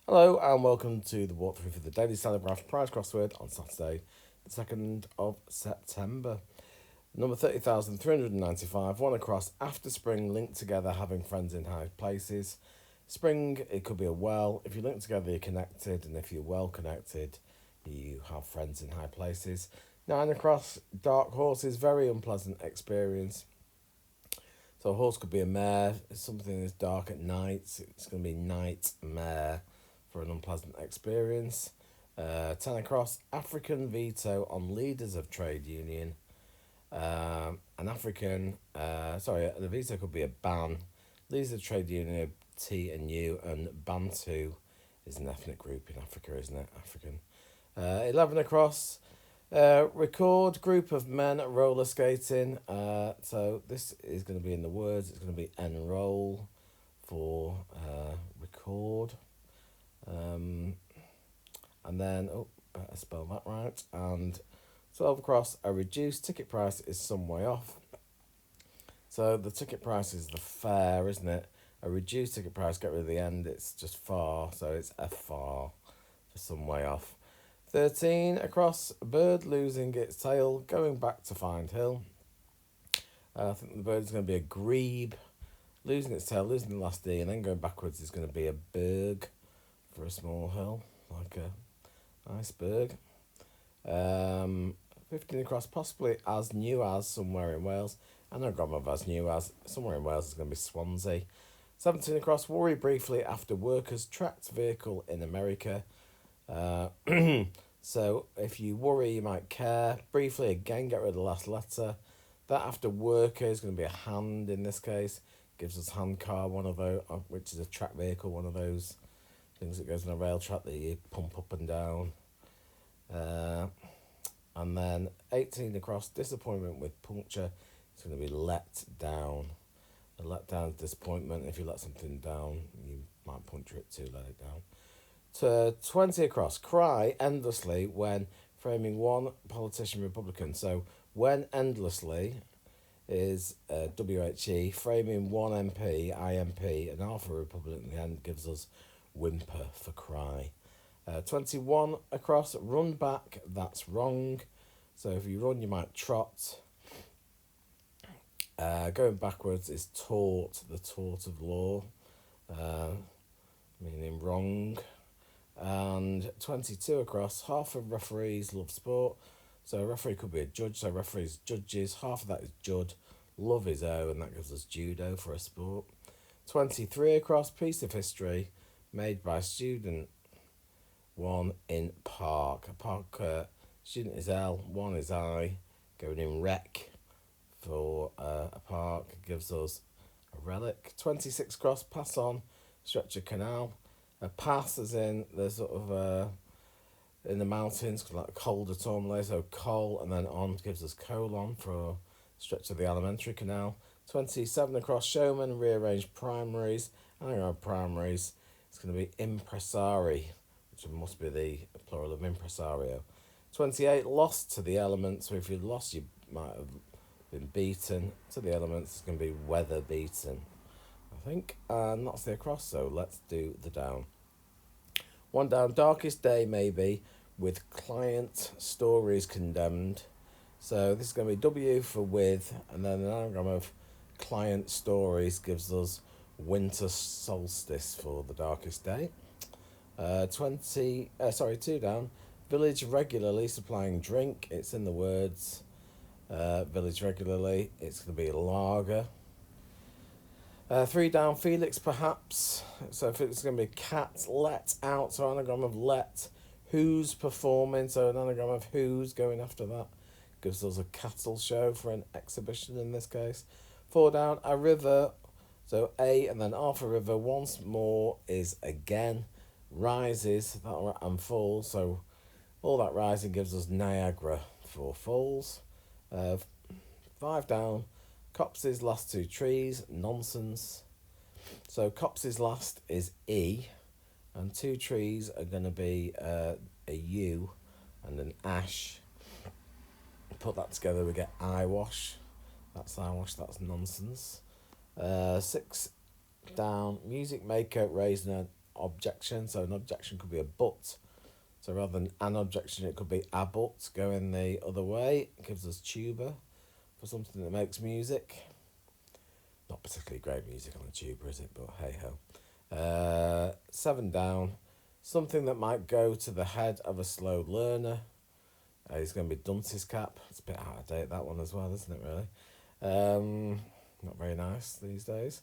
Hello and welcome to the walkthrough for the Daily Telegraph prize crossword on Saturday, the 2nd of September. Number 30,395, one across after spring, linked together, having friends in high places. Spring, it could be a well. If you link together, you're connected, and if you're well connected, you have friends in high places. 9 across, dark horses, very unpleasant experience. So a horse could be a mare, something that's dark at night, it's going to be nightmare for an unpleasant experience. 10 across, African veto on leaders of trade union. The veto could be a ban. Leaders of trade union, T and U, and Bantu is an ethnic group in Africa, isn't it? African. 11 across, record group of men roller skating. So this is going to be in the words, it's going to be enroll for record. And then, better spell that right. And 12 across, a reduced ticket price is some way off. So the ticket price is the fare, isn't it? A reduced ticket price, get rid of the end, it's just far, so it's a far for some way off. 13 across, a bird losing its tail, going back to find hill. I think the bird is going to be a grebe, losing its tail, losing the last D, and then going backwards is going to be a berg for a small hill, like a iceberg. 15 across, possibly as new as somewhere in Wales. Anagram of as new as somewhere in Wales is going to be Swansea. 17 across, worry briefly after workers tracked vehicle in America. So if you worry, you might care. Briefly, again, get rid of the last letter. That after worker is going to be a hand in this case. Gives us hand car, one of those, which is a track vehicle, one of those things that goes on a rail track that you pump up and down. And then 18 across, disappointment with puncture. It's going to be let down. A let down is disappointment. If you let something down, you might puncture it to let it down. To 20 across, cry endlessly when framing one politician Republican. So when endlessly is WHE, framing one MP, IMP, and alpha Republican at the end gives us whimper for cry. 21 across, run back, that's wrong. So if you run, you might trot. Going backwards is tort, the tort of law, meaning wrong. And 22 across, half of referees love sport. So a referee could be a judge, so referees judges, half of that is jud, love is O, and that gives us judo for a sport. 23 across, piece of history made by student one in park. A park student is L, one is I, going in rec for a park gives us a relic. 26 across, pass on, stretch a canal. A pass as in the sort of in the mountains, like cold autumnally, so coal, and then on gives us colon for a stretch of the alimentary canal. 27 across, showman, rearranged primaries. Primaries, it's going to be impresari, which must be the plural of impresario. 28, lost to the elements. So if you'd lost, you might have been beaten. To the elements, it's going to be weather beaten, I think. And that's the across, so let's do the down. One down, darkest day maybe, with client stories condemned. So this is going to be W for with, and then an anagram of client stories gives us winter solstice for the darkest day. 2 down, village regularly supplying drink. It's in the words, village regularly. It's going to be lager. 3 down, Felix perhaps. So Felix is going to be cat let out. So anagram of let. Who's performing? So an anagram of who's going after that. Gives us a cattle show for an exhibition in this case. 4 down, a river. So A and then Arthur River once more is again. Rises and falls. So all that rising gives us Niagara for falls. 5 down, Copse's last 2 trees, nonsense. So Copse's last is E, and 2 trees are going to be a U and an ash. Put that together, we get eyewash. That's eyewash, that's nonsense. 6 down, music maker raising an objection. So an objection could be a but. So rather than an objection, it could be a but going the other way. It gives us tuba for something that makes music. Not particularly great music on the tuba, is it? But hey ho. 7 down. Something that might go to the head of a slow learner. He's going to be dunce's cap. It's a bit out of date, that one as well, isn't it, really? Not very nice these days.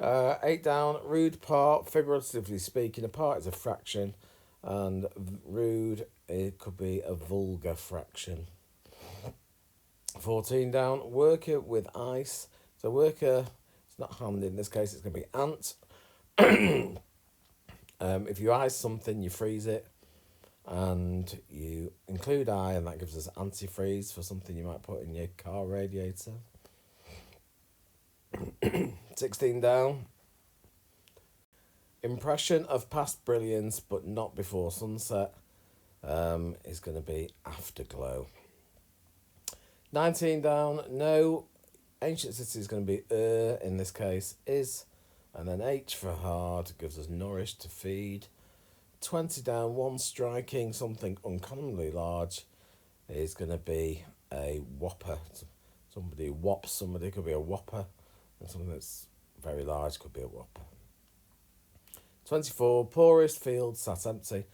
8 down. Rude part. Figuratively speaking, a part is a fraction. And rude, it could be a vulgar fraction. 14 down. Worker with ice. So worker, it's not hand in this case, it's going to be ant. If you ice something, you freeze it. And you include I, and that gives us antifreeze for something you might put in your car radiator. 16 down. Impression of past brilliance, but not before sunset, is going to be afterglow. 19 down. No. Ancient city is going to be in this case, is. And then H for hard gives us nourish, to feed. 20 down. One striking, something uncommonly large, is going to be a whopper. Somebody whops somebody, could be a whopper. And something that's very large could be a whopper. 24, poorest field sat empty.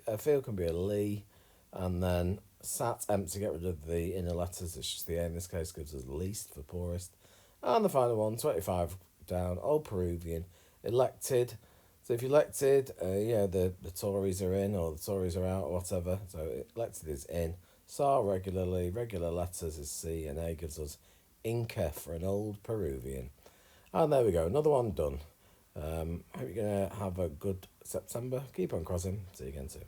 A field can be a lee, and then sat empty, get rid of the inner letters, it's just the A in this case, gives us least for poorest. And the final one, 25 down, old Peruvian, elected. So if you elected, the Tories are in, or the Tories are out, or whatever. So elected is in. Saw regularly, regular letters is C, and A gives us Inca for an old Peruvian. And there we go, another one done. Hope you're going to have a good September. Keep on crossing. See you again soon.